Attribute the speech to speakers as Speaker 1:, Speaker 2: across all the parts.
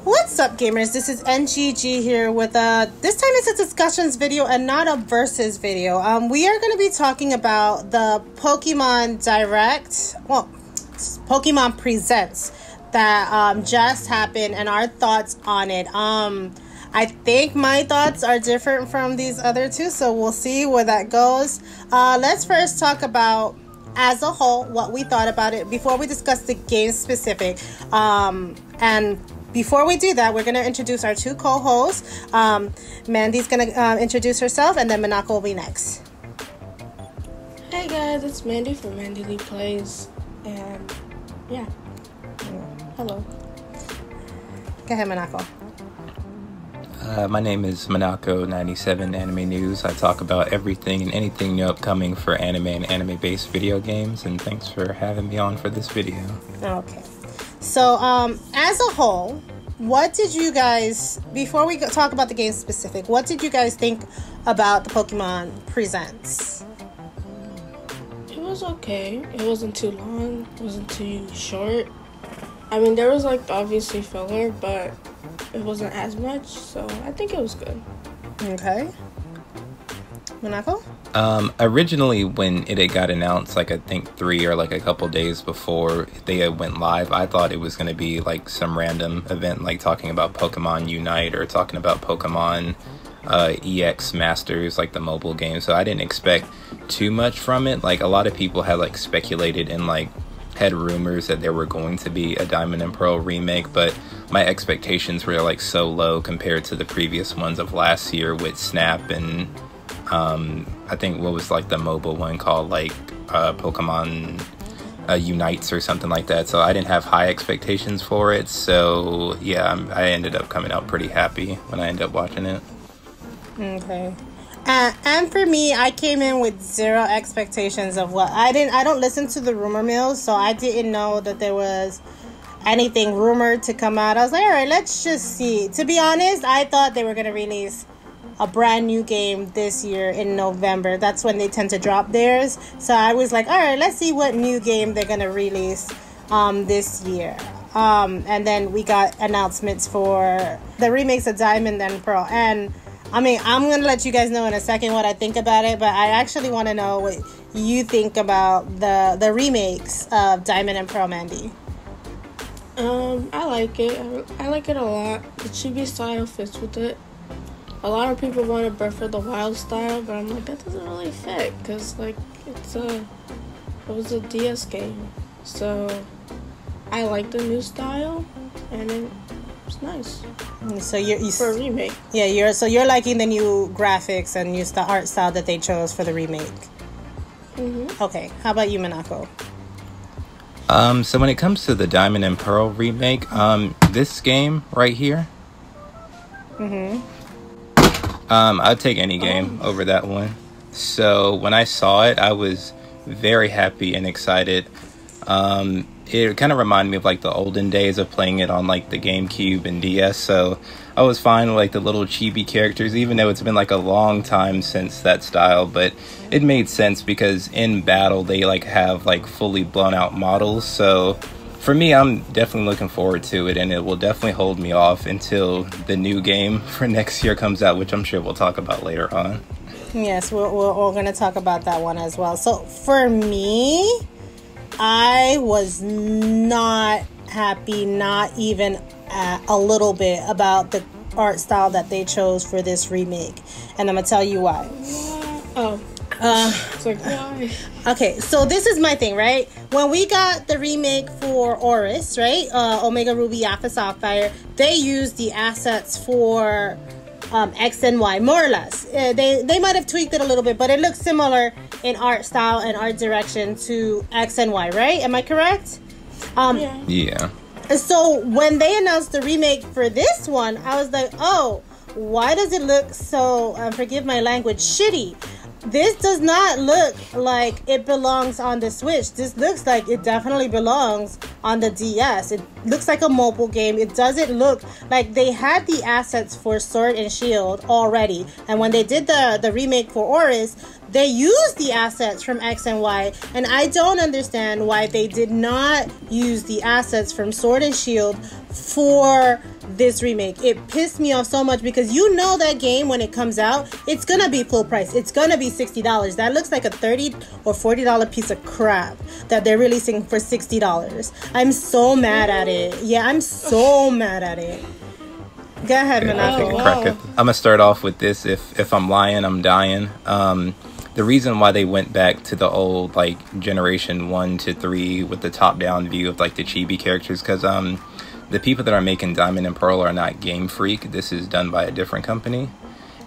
Speaker 1: What's up, gamers? This is NGG here with this time it's a discussions video and not a versus video. We are going to be talking about the Pokemon Direct, well, Pokemon Presents that just happened and our thoughts on it. I think my thoughts are different from these other two, so we'll see where that goes. Let's first talk about as a whole what we thought about it before we discuss the game specific. And before we do that, we're going to introduce our two co-hosts. Mandy's going to introduce herself, and then Manako will be next.
Speaker 2: Hey guys, it's Mandy from Mandyleeplays, and yeah, hello.
Speaker 1: Go ahead, Manako.
Speaker 3: My name is Manako97 Anime News. I talk about everything and anything new upcoming for anime and anime-based video games, and thanks for having me on for this video.
Speaker 1: Okay. So, as a whole, what did you guys, before we talk about the game specific, what did you guys think about the Pokemon Presents?
Speaker 2: It was okay. It wasn't too long. It wasn't too short. I mean, there was like obviously filler, but it wasn't as much, so I think it was good.
Speaker 1: Okay. Manako?
Speaker 3: Originally when it had got announced, like I think 3 or like a couple days before they went live, I thought it was going to be like some random event, like talking about Pokemon Unite or talking about Pokemon EX Masters, like the mobile game. So I didn't expect too much from it. Like a lot of people had like speculated and like had rumors that there were going to be a Diamond and Pearl remake, but my expectations were like so low compared to the previous ones of last year with Snap and I think what was like the mobile one called like Pokemon Unites or something like that. So I didn't have high expectations for it. So yeah, I ended up coming out pretty happy when I ended up watching it.
Speaker 1: Okay. And for me, I came in with zero expectations of what I don't listen to the rumor mills, so I didn't know that there was anything rumored to come out. I was like, all right, let's just see. To be honest, I thought they were going to release a brand new game this year in November. That's when they tend to drop theirs. So I was like, all right, let's see what new game they're going to release this year. And then we got announcements for the remakes of Diamond and Pearl. And I mean, I'm going to let you guys know in a second what I think about it, but I actually want to know what you think about the remakes of Diamond and Pearl, Mandy.
Speaker 2: I like it. I like it a lot. The chibi style fits with it. A lot of people want to Breath of the Wild style, but I'm like, that doesn't really fit, because like it was a DS game. So I like the new style, and it's nice.
Speaker 1: So you
Speaker 2: for a remake.
Speaker 1: Yeah, you're liking the new graphics and new art style that they chose for the remake.
Speaker 2: Mm-hmm.
Speaker 1: Okay, how about you, Manako?
Speaker 3: So when it comes to the Diamond and Pearl remake, this game right here, I'd take any game over that one. So when I saw it, I was very happy and excited. It kind of reminded me of like the olden days of playing it on like the GameCube and DS. So I was fine with like the little chibi characters, even though it's been like a long time since that style. But it made sense because in battle they like have like fully blown out models. So for me, I'm definitely looking forward to it, and it will definitely hold me off until the new game for next year comes out, which I'm sure we'll talk about later on.
Speaker 1: Yes, we're going to talk about that one as well. So for me, I was not happy, not even a little bit, about the art style that they chose for this remake. And I'm going to tell you why.
Speaker 2: It's like, why?
Speaker 1: Okay, so this is my thing, right? When we got the remake for Arceus, right? Omega Ruby Alpha Sapphire, they used the assets for X and Y, more or less. They might have tweaked it a little bit, but it looks similar in art style and art direction to X and Y, right? Am I correct?
Speaker 3: Yeah.
Speaker 1: So when they announced the remake for this one, I was like, oh, why does it look so, forgive my language, shitty? This does not look like it belongs on the Switch. This looks like it definitely belongs on the DS. It looks like a mobile game. It doesn't look like they had the assets for Sword and Shield already. And when they did the remake for Arceus, they used the assets from X and Y. And I don't understand why they did not use the assets from Sword and Shield for this remake. It pissed me off so much because you know that game when it comes out, it's gonna be full price. It's gonna be $60. That looks like a $30 or $40 piece of crap that they're releasing for $60. I'm so mad at it. Yeah, I'm so mad at it. Go ahead, Manako.
Speaker 3: I'm gonna start off with this. If I'm lying, I'm dying. The reason why they went back to the old like generation 1 to 3 with the top-down view of like the chibi characters, because the people that are making Diamond and Pearl are not Game Freak. This is done by a different company.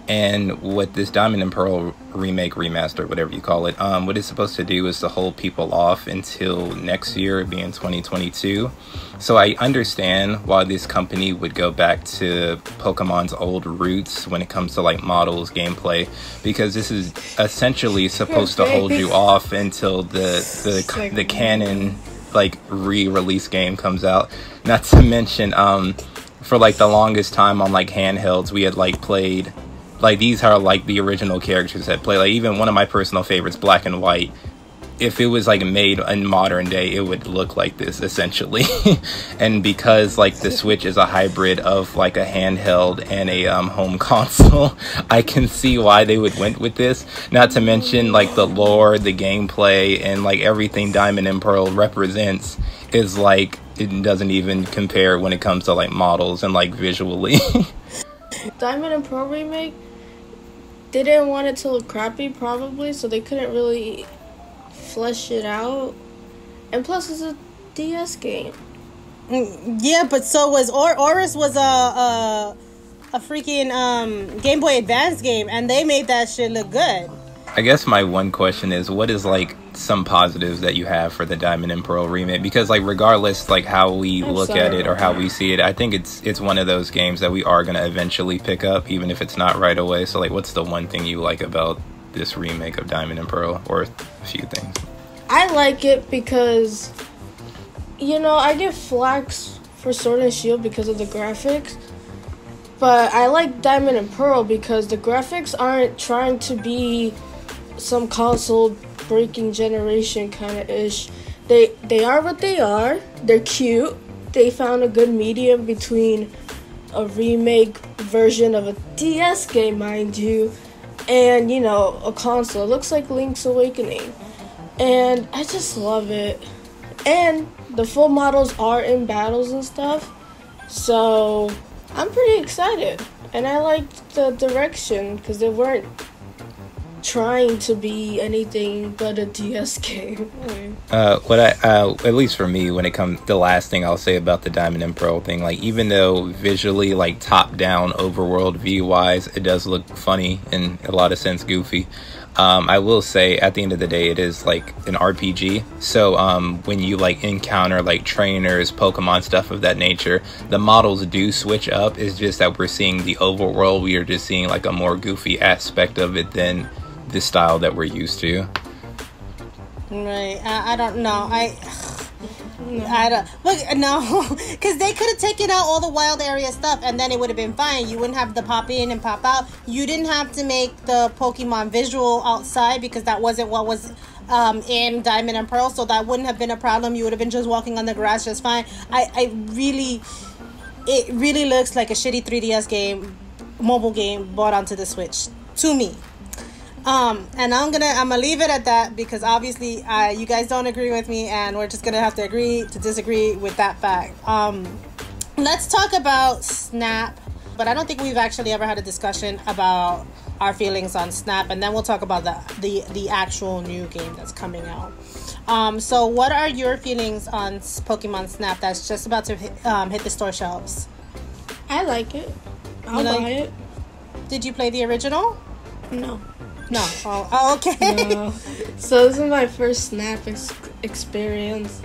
Speaker 3: And what this Diamond and Pearl remake, remaster, whatever you call it, what it's supposed to do is to hold people off until next year, being 2022. So I understand why this company would go back to Pokemon's old roots when it comes to like models, gameplay, because this is essentially supposed to hold you off until the canon like re-release game comes out. Not to mention, for like the longest time on like handhelds, we had like played. Like, these are, like, the original characters that play. Like, even one of my personal favorites, Black and White, if it was, like, made in modern day, it would look like this, essentially. And because, like, the Switch is a hybrid of, like, a handheld and a home console, I can see why they would went with this. Not to mention, like, the lore, the gameplay, and, like, everything Diamond and Pearl represents is, like, it doesn't even compare when it comes to, like, models and, like, visually.
Speaker 2: Diamond and Pearl remake, they didn't want it to look crappy, probably, so they couldn't really flesh it out. And plus, it's a DS game.
Speaker 1: Yeah, but so was Aurus was a freaking Game Boy Advance game, and they made that shit look good.
Speaker 3: I guess my one question is, what is like some positives that you have for the Diamond and Pearl remake? Because like regardless like how we look at it or how we see it, I think it's one of those games that we are gonna eventually pick up, even if it's not right away. So like, what's the one thing you like about this remake of Diamond and Pearl, or a few things?
Speaker 2: I like it because, you know, I get flax for Sword and Shield because of the graphics, but I like Diamond and Pearl because the graphics aren't trying to be some console breaking generation kind of ish. They are what they are. They're cute. They found a good medium between a remake version of a DS game, mind you, and, you know, a console. It looks like Link's Awakening, and I just love it. And the full models are in battles and stuff, so I'm pretty excited. And I liked the direction because they weren't trying to be anything but a DS game.
Speaker 3: What I at least for me, when it comes, the last thing I'll say about the Diamond and Pearl thing, like even though visually, like top down overworld view wise, it does look funny and in a lot of sense goofy. I will say at the end of the day, it is like an RPG. So when you like encounter like trainers, Pokemon, stuff of that nature, the models do switch up. It's just that we're seeing the overworld. We are just seeing like a more goofy aspect of it than the style that we're used to.
Speaker 1: Right. I don't know. I don't look, no, because they could have taken out all the wild area stuff and then it would have been fine. You wouldn't have the pop in and pop out. You didn't have to make the Pokemon visual outside because that wasn't what was in Diamond and Pearl, so that wouldn't have been a problem. You would have been just walking on the grass just fine. It really looks like a shitty 3DS game, mobile game bought onto the Switch to me. And I'm gonna leave it at that because obviously you guys don't agree with me and we're just gonna have to agree to disagree with that fact. Let's talk about Snap, but I don't think we've actually ever had a discussion about our feelings on Snap, and then we'll talk about the actual new game that's coming out. So what are your feelings on Pokemon Snap that's just about to hit the store shelves?
Speaker 2: I like it. I'll buy it.
Speaker 1: Did you play the original?
Speaker 2: No.
Speaker 1: No. Oh, okay.
Speaker 2: No. So this is my first Snap experience.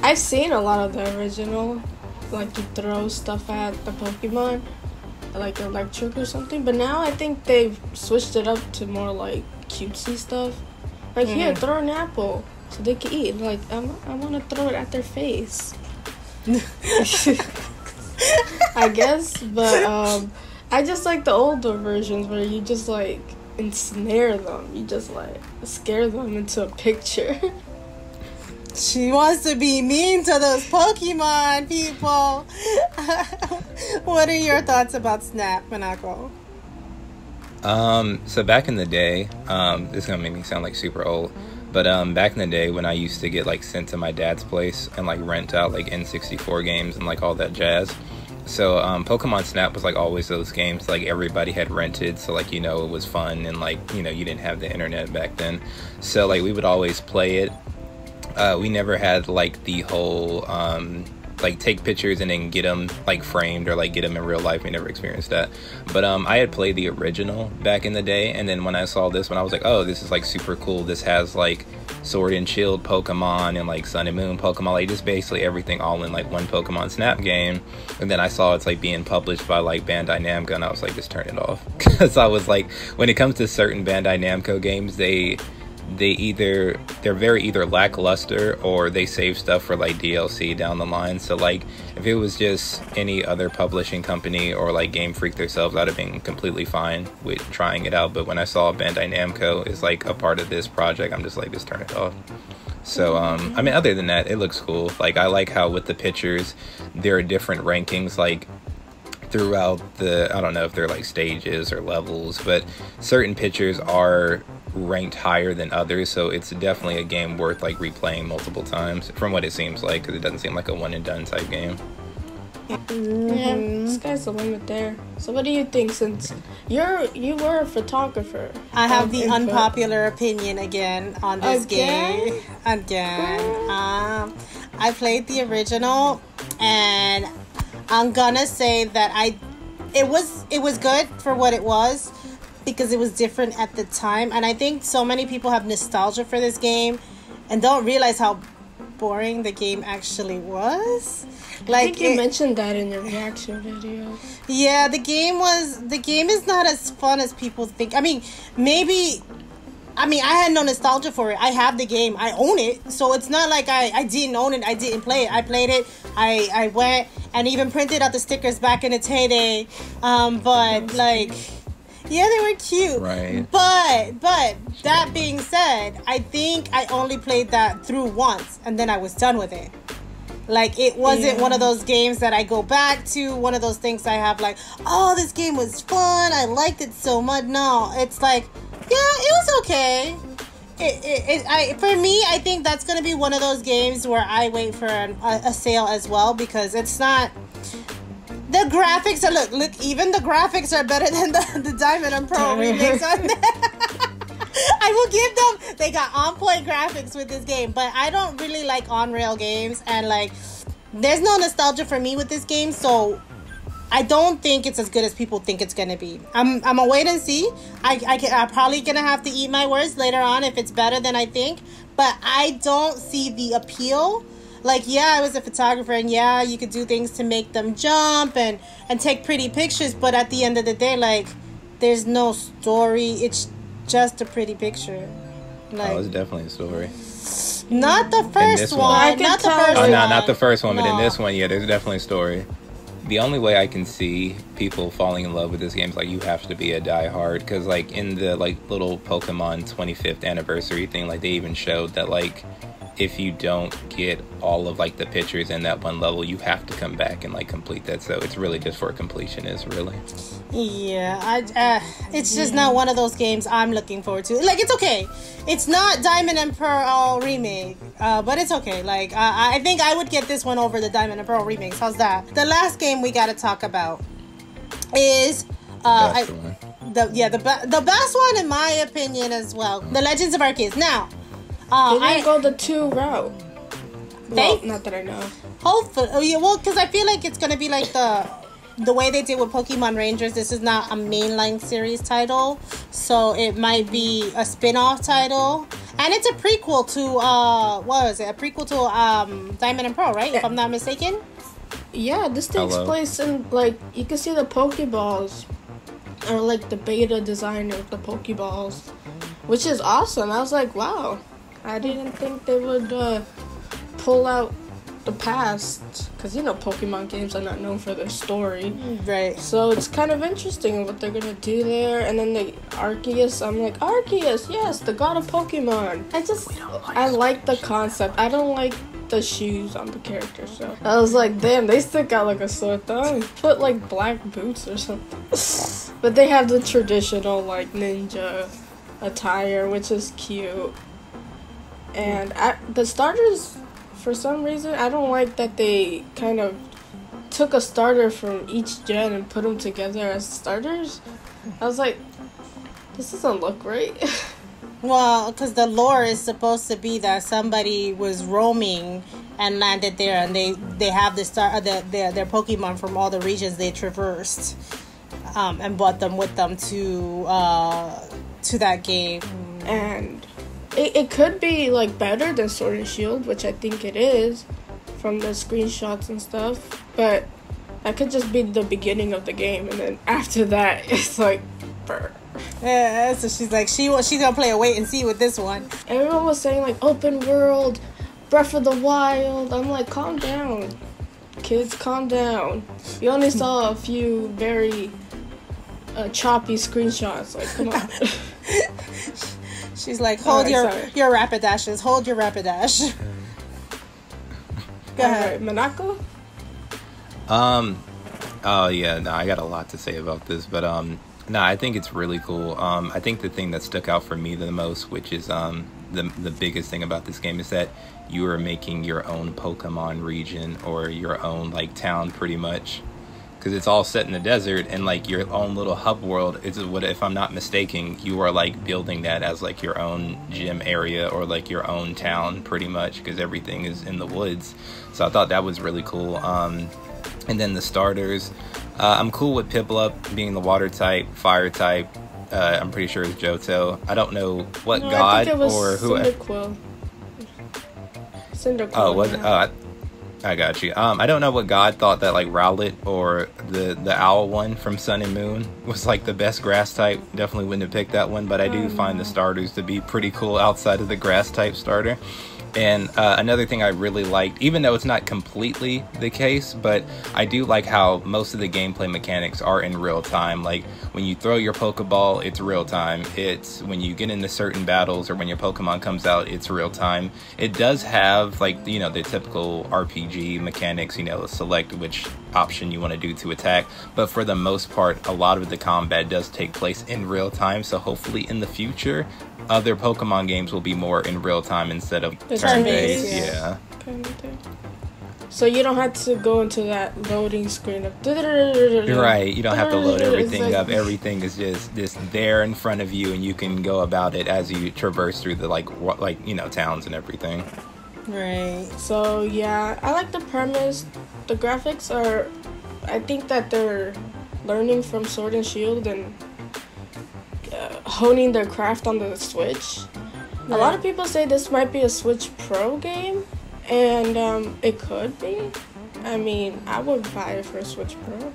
Speaker 2: I've seen a lot of the original, like you throw stuff at the Pokemon, like electric or something. But now I think they've switched it up to more like cutesy stuff. Like here, throw an apple so they can eat. Like I want to throw it at their face. I guess, but I just like the older versions where you just like ensnare them. You just like scare them into a picture.
Speaker 1: She wants to be mean to those Pokemon people. What are your thoughts about Snap, Manako?
Speaker 3: So back in the day, this is gonna make me sound like super old, but back in the day when I used to get like sent to my dad's place and like rent out like N64 games and like all that jazz. So Pokemon Snap was like always those games like everybody had rented, so like, you know, it was fun, and like, you know, you didn't have the internet back then, so like we would always play it. We never had like the whole like take pictures and then get them like framed or like get them in real life. We never experienced that, but I had played the original back in the day, and then when I saw this one I was like, oh, this is like super cool. This has like Sword and Shield Pokemon and like Sun and Moon Pokemon, like just basically everything all in like one Pokemon Snap game. And then I saw it's like being published by like Bandai Namco, and I was like, just turn it off. Because I was like, when it comes to certain Bandai Namco games, they're very either lackluster or they save stuff for like DLC down the line. So like if it was just any other publishing company or like Game Freak themselves, I'd have been completely fine with trying it out. But when I saw Bandai Namco is like a part of this project, I'm just like, just turn it off. So I mean, other than that, it looks cool. Like I like how with the pictures there are different rankings like throughout the, I don't know if they're like stages or levels, but certain pictures are ranked higher than others, so it's definitely a game worth like replaying multiple times from what it seems like, because it doesn't seem like a one and done type game.
Speaker 2: Yeah, sky's the limit there. So what do you think, since you were a photographer?
Speaker 1: I have the unpopular opinion again on this game. I played the original, and I'm gonna say that it was good for what it was, because it was different at the time. And I think so many people have nostalgia for this game and don't realize how boring the game actually was. Like,
Speaker 2: I think you mentioned that in your reaction video.
Speaker 1: Yeah, the game is not as fun as people think. I mean, I had no nostalgia for it. I have the game. I own it. So it's not like I didn't own it. I didn't play it. I played it. I went and even printed out the stickers back in its heyday. But like, yeah, they were cute.
Speaker 3: Right.
Speaker 1: But that being said, I think I only played that through once, and then I was done with it. Like, it wasn't one of those games that I go back to, one of those things I have like, oh, this game was fun, I liked it so much. No, it's like, yeah, it was okay. For me, I think that's going to be one of those games where I wait for a sale as well, because it's not... The graphics are, look, even the graphics are better than the Diamond and Pearl remakes on there. I will give them, they got on-point graphics with this game, but I don't really like on-rail games, and like, there's no nostalgia for me with this game, so I don't think it's as good as people think it's gonna be. I'm gonna wait and see. I'm probably gonna have to eat my words later on if it's better than I think, but I don't see the appeal. Like, yeah, I was a photographer, and yeah, you could do things to make them jump and take pretty pictures, but at the end of the day, like, there's no story. It's just a pretty picture. Like,
Speaker 3: it's definitely a story.
Speaker 1: Not the first one. Not the first one.
Speaker 3: Oh, no, not the first one, but in this one, yeah, there's definitely a story. The only way I can see people falling in love with this game is like, you have to be a diehard, because like in the like little Pokemon 25th anniversary thing, like they even showed that like if you don't get all of like the pictures in that one level, you have to come back and like complete that. So it's really just for completionist, really.
Speaker 1: Yeah, it's just not one of those games I'm looking forward to. Like, it's okay. It's not Diamond and Pearl remake, but it's okay. Like, I think I would get this one over the Diamond and Pearl remakes. How's that? The last game we gotta talk about is the best one in my opinion as well. The Legends of Arceus. Now,
Speaker 2: I go the 2 route. Well, not that I know.
Speaker 1: Hopefully, because I feel like it's gonna be like the way they did with Pokemon Rangers. This is not a mainline series title, so it might be a spin-off title, and it's a prequel to what was it? A prequel to Diamond and Pearl, right? If I'm not mistaken.
Speaker 2: Yeah, this takes place in, like, you can see the Pokeballs, or like the beta design of the Pokeballs, which is awesome. I was like, wow. I didn't think they would pull out the past, because Pokemon games are not known for their story,
Speaker 1: Right.
Speaker 2: so it's kind of interesting what they're gonna do there. And then the Arceus, I'm like, Arceus, yes, the god of Pokemon. I like the concept. I don't like the shoes on the character, so I was like, damn, they stick out like a sore thumb. Put like black boots or something. But they have the traditional like ninja attire, which is cute. And the starters, for some reason, I don't like that they kind of took a starter from each gen and put them together as starters. I was like, this doesn't look right.
Speaker 1: Well, because the lore is supposed to be that somebody was roaming and landed there, and they have their Pokemon from all the regions they traversed, and brought them with them to that game.
Speaker 2: And it could be like better than Sword and Shield, which I think it is from the screenshots and stuff. But that could just be the beginning of the game, and then after that, it's like, brr.
Speaker 1: Yeah, so she's like, she's gonna play a wait and see with this one.
Speaker 2: Everyone was saying like open world, Breath of the Wild. I'm like, calm down, kids, calm down. We only saw a few very choppy screenshots. Like, come on.
Speaker 1: She's like, hold your Rapidashes. Hold your Rapidash. Go ahead,
Speaker 2: Monaco.
Speaker 3: Oh yeah, no, I got a lot to say about this, but no, I think it's really cool. I think the thing that stuck out for me the most, which is the biggest thing about this game, is that you are making your own Pokemon region or your own like town, pretty much, because it's all set in the desert, and like your own little hub world is what, if I'm not mistaken, you are like building that as like your own gym area or like your own town, pretty much, because everything is in the woods. So I thought that was really cool. And then the starters, I'm cool with Piplup being the water type, fire type. I'm pretty sure it's Johto. I don't know what god or who.
Speaker 2: Cyndaquil.
Speaker 3: Oh, was it? I got you. I don't know what god thought that like Rowlet or the owl one from Sun and Moon was like the best grass type. Definitely wouldn't have picked that one, but I do find the starters to be pretty cool outside of the grass type starter. And another thing I really liked, even though it's not completely the case, but I do like how most of the gameplay mechanics are in real time. Like when you throw your Pokeball, it's real time. It's when you get into certain battles or when your Pokemon comes out, it's real time. It does have like, the typical RPG mechanics, select which option you want to do to attack. But for the most part, a lot of the combat does take place in real time. So hopefully in the future, other Pokemon games will be more in real time instead of turn-based. Yeah.
Speaker 2: Kind of thing. So you don't have to go into that loading screen of
Speaker 3: right. You don't have to load everything up. Everything is just there in front of you, and you can go about it as you traverse through the towns and everything.
Speaker 1: Right.
Speaker 2: So yeah, I like the premise. The graphics are, I think that they're learning from Sword and Shield and honing their craft on the Switch. A lot of people say this might be a Switch Pro game, and it could be. I mean, I would buy it for a Switch Pro.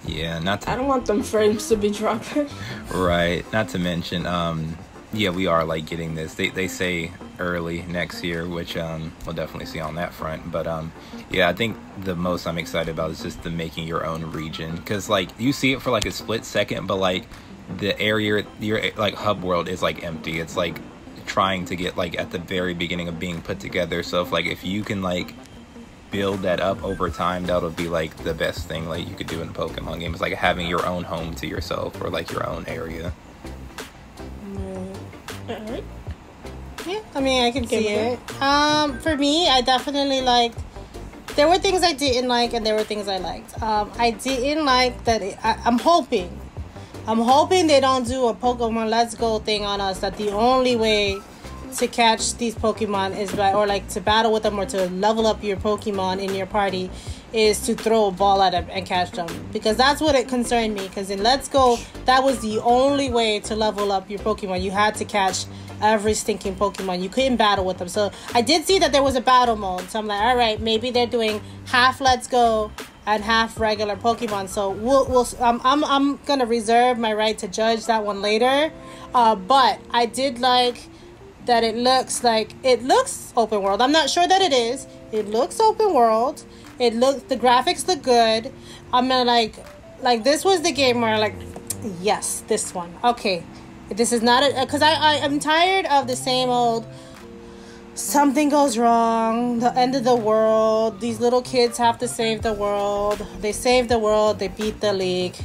Speaker 3: Yeah,
Speaker 2: I don't want them frames to be dropping.
Speaker 3: Right. Not to mention, yeah, we are like getting this. They say early next year, which we'll definitely see on that front. But yeah, I think the most I'm excited about is just the making your own region, because like you see it for like a split second, but like the area, your like hub world is like empty. It's like trying to get like at the very beginning of being put together. So if you can like build that up over time, that'll be like the best thing like you could do in a Pokemon game. It's like having your own home to yourself or like your own area.
Speaker 2: Alright.
Speaker 1: Yeah, I mean, I can see it. For me, I definitely liked. There were things I didn't like, and there were things I liked. I didn't like that. I'm hoping they don't do a Pokemon Let's Go thing on us, that the only way to catch these Pokemon is to battle with them or to level up your Pokemon in your party is to throw a ball at them and catch them. Because that's what it concerned me. Because in Let's Go, that was the only way to level up your Pokemon. You had to catch every stinking Pokemon. You couldn't battle with them. So I did see that there was a battle mode. So I'm like, all right, maybe they're doing half Let's Go and half regular Pokemon. So I'm gonna reserve my right to judge that one later. But I did like that it looks open world. I'm not sure that it is. It looks open world. The graphics look good. I'm gonna like this was the game where like, yes, this one. Okay, this is not because I'm tired of the same old. Something goes wrong, the end of the world, these little kids have to save the world, they save the world, they beat the league,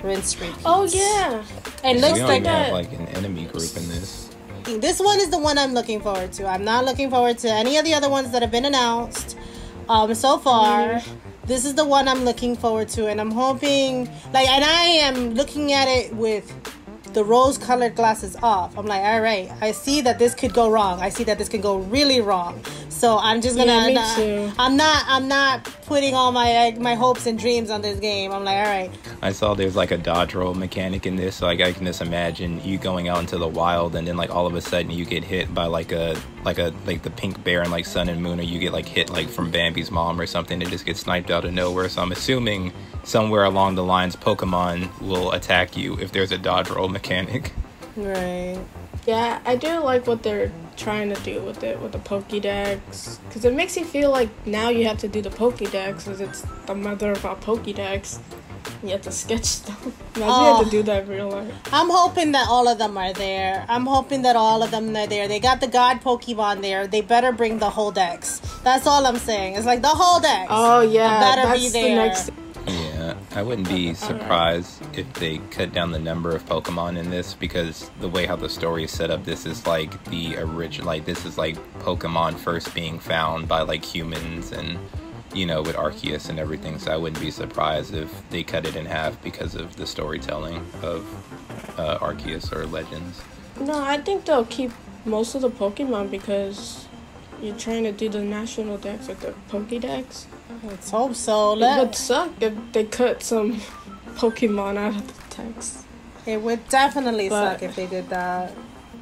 Speaker 1: rinse, repeat.
Speaker 2: Oh yeah,
Speaker 1: it looks
Speaker 3: we
Speaker 1: like
Speaker 3: don't have like an enemy group in this.
Speaker 1: This one is the one I'm looking forward to. I'm not looking forward to any of the other ones that have been announced so far. This is the one I'm looking forward to, and I'm hoping and I am looking at it with the rose-colored glasses off. I'm like, all right, I see that this could go wrong. I see that this could go really wrong. So I'm just gonna.
Speaker 2: Me too.
Speaker 1: I'm not putting all my hopes and dreams on this game. I'm like, all right.
Speaker 3: I saw there's like a dodge roll mechanic in this, so like I can just imagine you going out into the wild, and then like all of a sudden you get hit by like the pink bear and like Sun and Moon, or you get like hit like from Bambi's mom or something. It just gets sniped out of nowhere. So I'm assuming somewhere along the lines, Pokemon will attack you if there's a dodge roll mechanic.
Speaker 1: Right.
Speaker 2: Yeah, I do like what they're trying to do with it, with the Pokédex. Because it makes you feel like now you have to do the Pokédex, because it's the mother of our Pokédex. You have to sketch stuff. Imagine you have to do that in real life.
Speaker 1: I'm hoping that all of them are there. They got the God Pokemon there. They better bring the whole dex. That's all I'm saying. It's like the whole dex.
Speaker 2: Oh, yeah.
Speaker 1: Better be there.
Speaker 3: Yeah, I wouldn't be surprised if they cut down the number of Pokemon in this, because the way how the story is set up, this is like the original, like this is like Pokemon first being found by like humans, and with Arceus and everything. So I wouldn't be surprised if they cut it in half because of the storytelling of Arceus or Legends.
Speaker 2: No, I think they'll keep most of the Pokemon because you're trying to do the national dex with the Pokédex.
Speaker 1: Let's hope so.
Speaker 2: It would suck if they cut some Pokemon out of the text.
Speaker 1: It would definitely suck if they did that.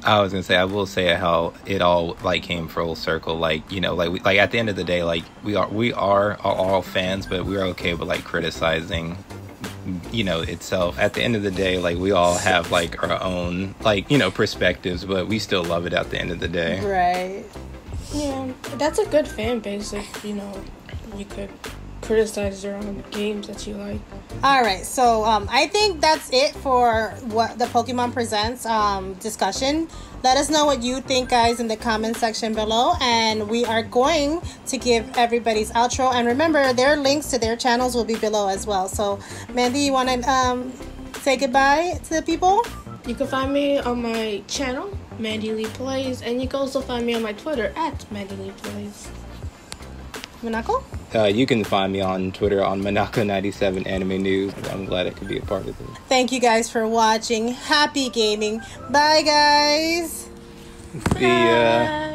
Speaker 3: I was gonna say, I will say how it all like came full circle. Like at the end of the day, like we are all fans, but we're okay with like criticizing, itself. At the end of the day, like we all have like our own perspectives, but we still love it at the end of the day.
Speaker 1: Right.
Speaker 2: Yeah, that's a good fan base if you could criticize your own games that you like.
Speaker 1: All right, so I think that's it for what the Pokemon Presents discussion. Let us know what you think, guys, in the comment section below, and we are going to give everybody's outro. And remember, their links to their channels will be below as well. So, Mandy, you want to say goodbye to the people?
Speaker 2: You can find me on my channel, Mandyleeplays, and you can also find me on my Twitter at Mandyleeplays.
Speaker 1: Monaco?
Speaker 3: You can find me on Twitter on Monaco97 Anime News. I'm glad I could be a part of this.
Speaker 1: Thank you guys for watching. Happy gaming. Bye, guys.
Speaker 3: See ya.
Speaker 2: Bye.